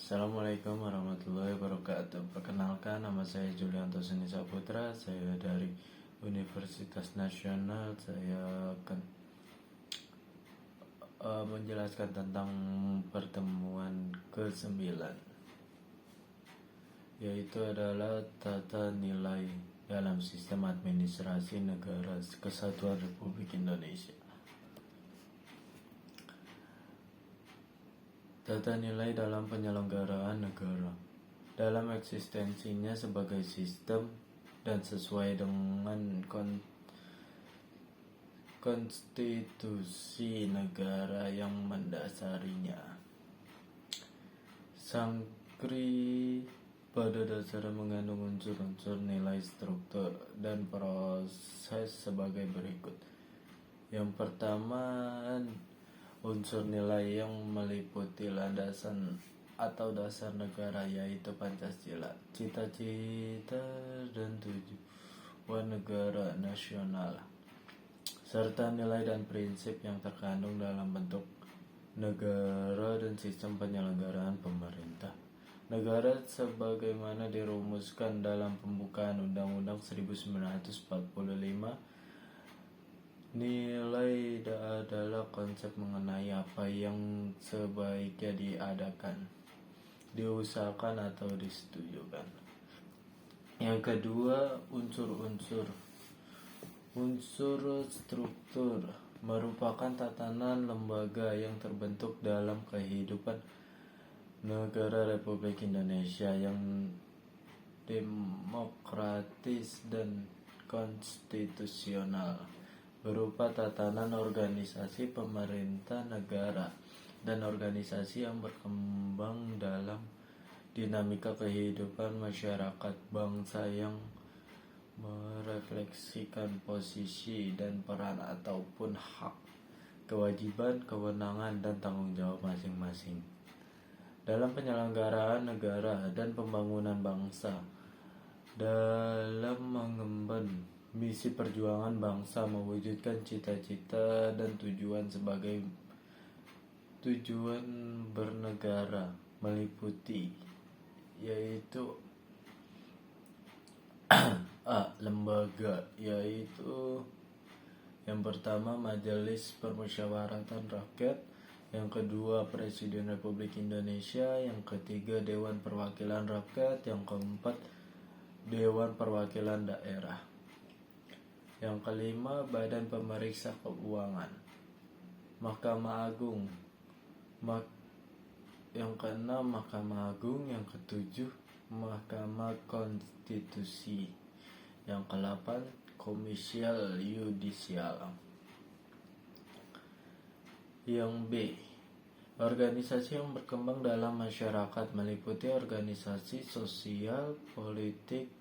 Assalamualaikum warahmatullahi wabarakatuh. Perkenalkan, nama saya Julianto Seni Saputra. Saya dari Universitas Nasional. Saya akan menjelaskan tentang pertemuan ke-9, yaitu adalah tata nilai dalam sistem administrasi negara Kesatuan Republik Indonesia. Tata nilai dalam penyelenggaraan negara dalam eksistensinya sebagai sistem dan sesuai dengan konstitusi negara yang mendasarinya. Sangkri pada dasarnya mengandung unsur-unsur nilai, struktur, dan proses sebagai berikut. Yang pertama, unsur nilai yang meliputi landasan atau dasar negara, yaitu Pancasila, cita-cita dan tujuan negara nasional, serta nilai dan prinsip yang terkandung dalam bentuk negara dan sistem penyelenggaraan pemerintah negara sebagaimana dirumuskan dalam pembukaan Undang-Undang 1945. Nilai adalah konsep mengenai apa yang sebaiknya diadakan, diusahakan, atau disetujukan. Yang kedua, unsur struktur merupakan tatanan lembaga yang terbentuk dalam kehidupan negara Republik Indonesia yang demokratis dan konstitusional, berupa tatanan organisasi pemerintah negara dan organisasi yang berkembang dalam dinamika kehidupan masyarakat bangsa yang merefleksikan posisi dan peran ataupun hak, kewajiban, kewenangan, dan tanggung jawab masing-masing dalam penyelenggaraan negara dan pembangunan bangsa, dalam mengemban misi perjuangan bangsa mewujudkan cita-cita dan tujuan sebagai tujuan bernegara meliputi, yaitu lembaga, yaitu yang pertama Majelis Permusyawaratan Rakyat, yang kedua Presiden Republik Indonesia, yang ketiga Dewan Perwakilan Rakyat, yang keempat Dewan Perwakilan Daerah, yang kelima Badan Pemeriksa Keuangan, Mahkamah Agung, yang keenam Mahkamah Agung, yang ketujuh Mahkamah Konstitusi, yang ke-8 Komisial Yudisial. Yang B, organisasi yang berkembang dalam masyarakat meliputi organisasi sosial, politik,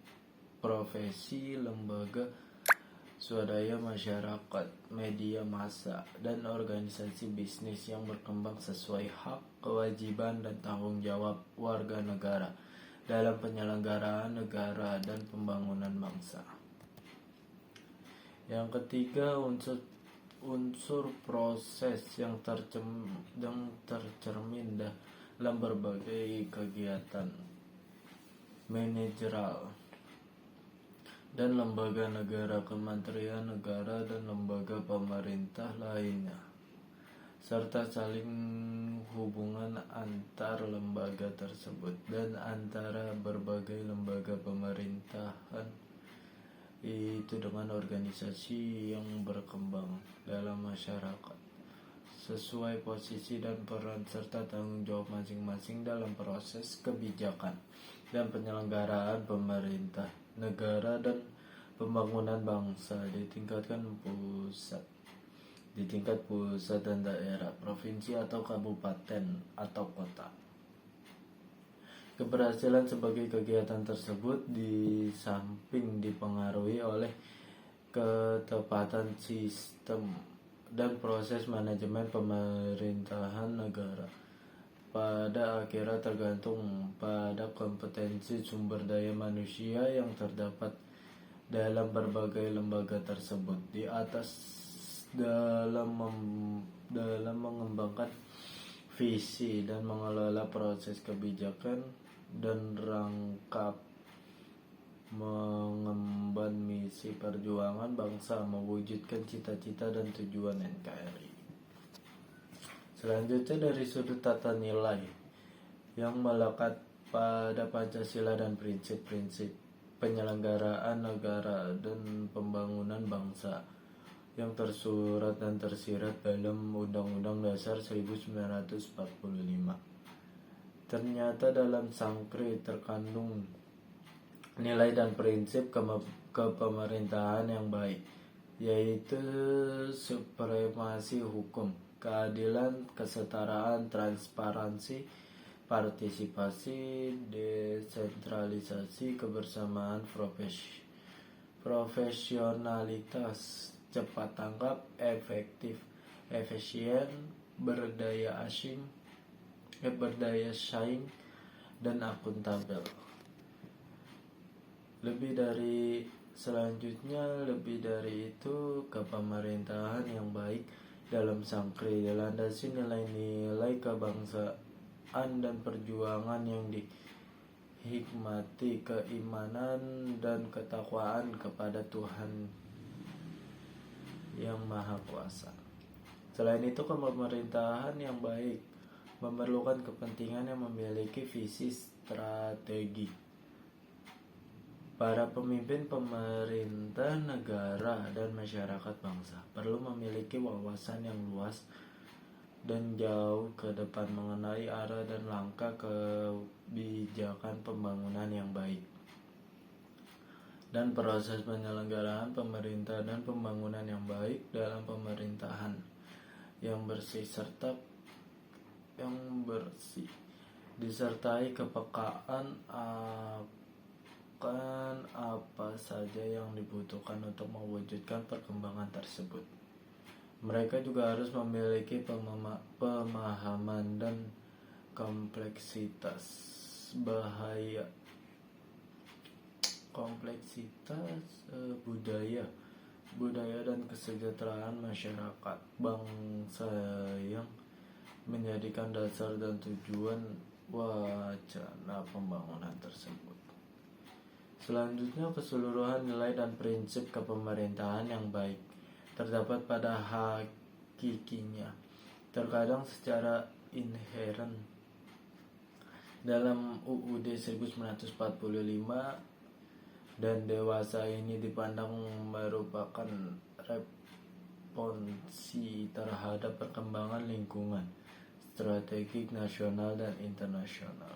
profesi, lembaga swadaya masyarakat, media massa, dan organisasi bisnis yang berkembang sesuai hak, kewajiban, dan tanggung jawab warga negara dalam penyelenggaraan negara dan pembangunan bangsa. Yang ketiga, unsur proses yang tercermin dalam berbagai kegiatan manajerial dan lembaga negara, kementerian negara, dan lembaga pemerintah lainnya, serta saling hubungan antar lembaga tersebut dan antara berbagai lembaga pemerintahan itu dengan organisasi yang berkembang dalam masyarakat sesuai posisi dan peran serta tanggung jawab masing-masing dalam proses kebijakan dan penyelenggaraan pemerintah negara dan pembangunan bangsa di tingkat pusat dan daerah, provinsi atau kabupaten atau kota. Keberhasilan sebagai kegiatan tersebut di samping dipengaruhi oleh ketepatan sistem dan proses manajemen pemerintahan negara, pada akhirnya tergantung pada kompetensi sumber daya manusia yang terdapat dalam berbagai lembaga tersebut dalam mengembangkan visi dan mengelola proses kebijakan, dan rangkap mengemban misi perjuangan bangsa mewujudkan cita-cita dan tujuan NKRI. Selanjutnya dari sudut tata nilai yang melekat pada Pancasila dan prinsip-prinsip penyelenggaraan negara dan pembangunan bangsa yang tersurat dan tersirat dalam Undang-Undang Dasar 1945. Ternyata dalam Sangkri terkandung nilai dan prinsip kepemerintahan yang baik, yaitu supremasi hukum, keadilan, kesetaraan, transparansi, partisipasi, desentralisasi, kebersamaan, profesionalitas, cepat tanggap, efektif, efisien, berdaya saing, dan akuntabel. Lebih dari itu, kepemerintahan yang baik dalam Sangkri dilandasi nilai-nilai kebangsaan dan perjuangan yang dihikmati, keimanan dan ketakwaan kepada Tuhan yang Maha Kuasa. Selain itu, pemerintahan yang baik memerlukan kepentingan yang memiliki visi strategi. Para pemimpin pemerintah negara dan masyarakat bangsa perlu memiliki wawasan yang luas dan jauh ke depan mengenai arah dan langkah kebijakan pembangunan yang baik dan proses penyelenggaraan pemerintah dan pembangunan yang baik dalam pemerintahan yang bersih disertai kepekaan akan apa saja yang dibutuhkan untuk mewujudkan perkembangan tersebut. Mereka juga harus memiliki pemahaman dan kompleksitas budaya dan kesejahteraan masyarakat bangsa yang menjadikan dasar dan tujuan wacana pembangunan tersebut. Selanjutnya, keseluruhan nilai dan prinsip kepemerintahan yang baik terdapat pada hakikinya, terkadang secara inheren dalam UUD 1945, dan dewasa ini dipandang merupakan responsi terhadap perkembangan lingkungan strategik nasional dan internasional.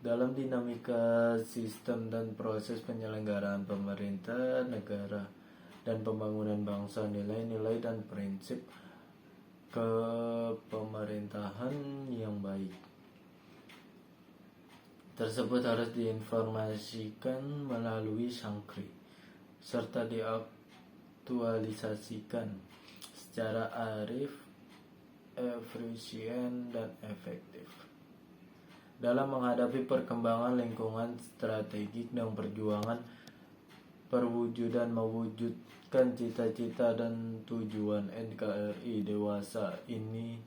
Dalam dinamika sistem dan proses penyelenggaraan pemerintah negara dan pembangunan bangsa, nilai-nilai dan prinsip kepemerintahan yang baik tersebut harus diinformasikan melalui Sangkri serta diaktualisasikan secara arif, efisien, dan efektif dalam menghadapi perkembangan lingkungan strategik dan perjuangan perwujudan mewujudkan cita-cita dan tujuan NKRI dewasa ini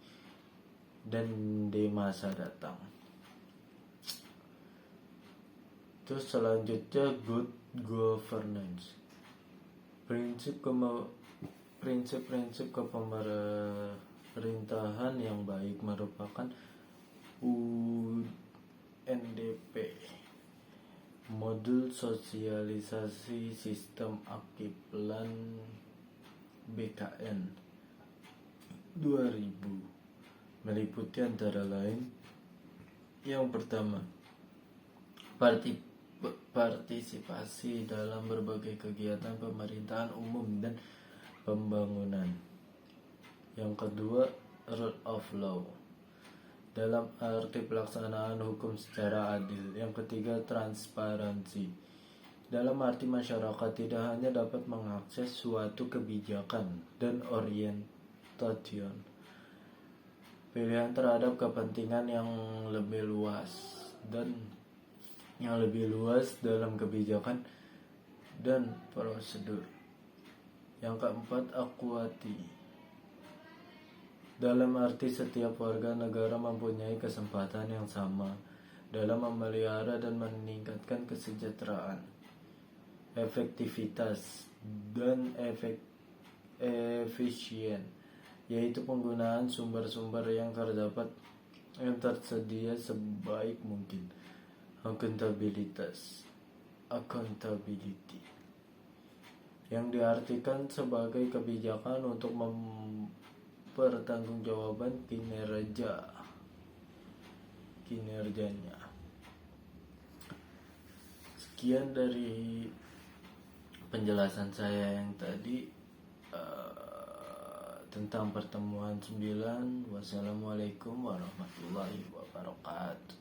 dan di masa datang. Terus selanjutnya, good governance. Prinsip-prinsip kepemerintahan yang baik merupakan UNDP, modul sosialisasi sistem Akiplan BKN 2000, meliputi antara lain: yang pertama, partisipasi dalam berbagai kegiatan pemerintahan umum dan pembangunan. Yang kedua, rule of law, dalam arti pelaksanaan hukum secara adil. Yang ketiga, transparansi, dalam arti masyarakat tidak hanya dapat mengakses suatu kebijakan dan orientation pilihan terhadap kepentingan yang lebih luas dalam kebijakan dan prosedur. Yang keempat, equity, Dalam arti setiap warga negara mempunyai kesempatan yang sama dalam memelihara dan meningkatkan kesejahteraan, efektivitas, dan efisien, yaitu penggunaan sumber-sumber yang tersedia sebaik mungkin. Accountability yang diartikan sebagai kebijakan untuk mempertanggungjawabkan kinerjanya. Sekian dari penjelasan saya yang tadi tentang pertemuan 9. Wassalamualaikum warahmatullahi wabarakatuh.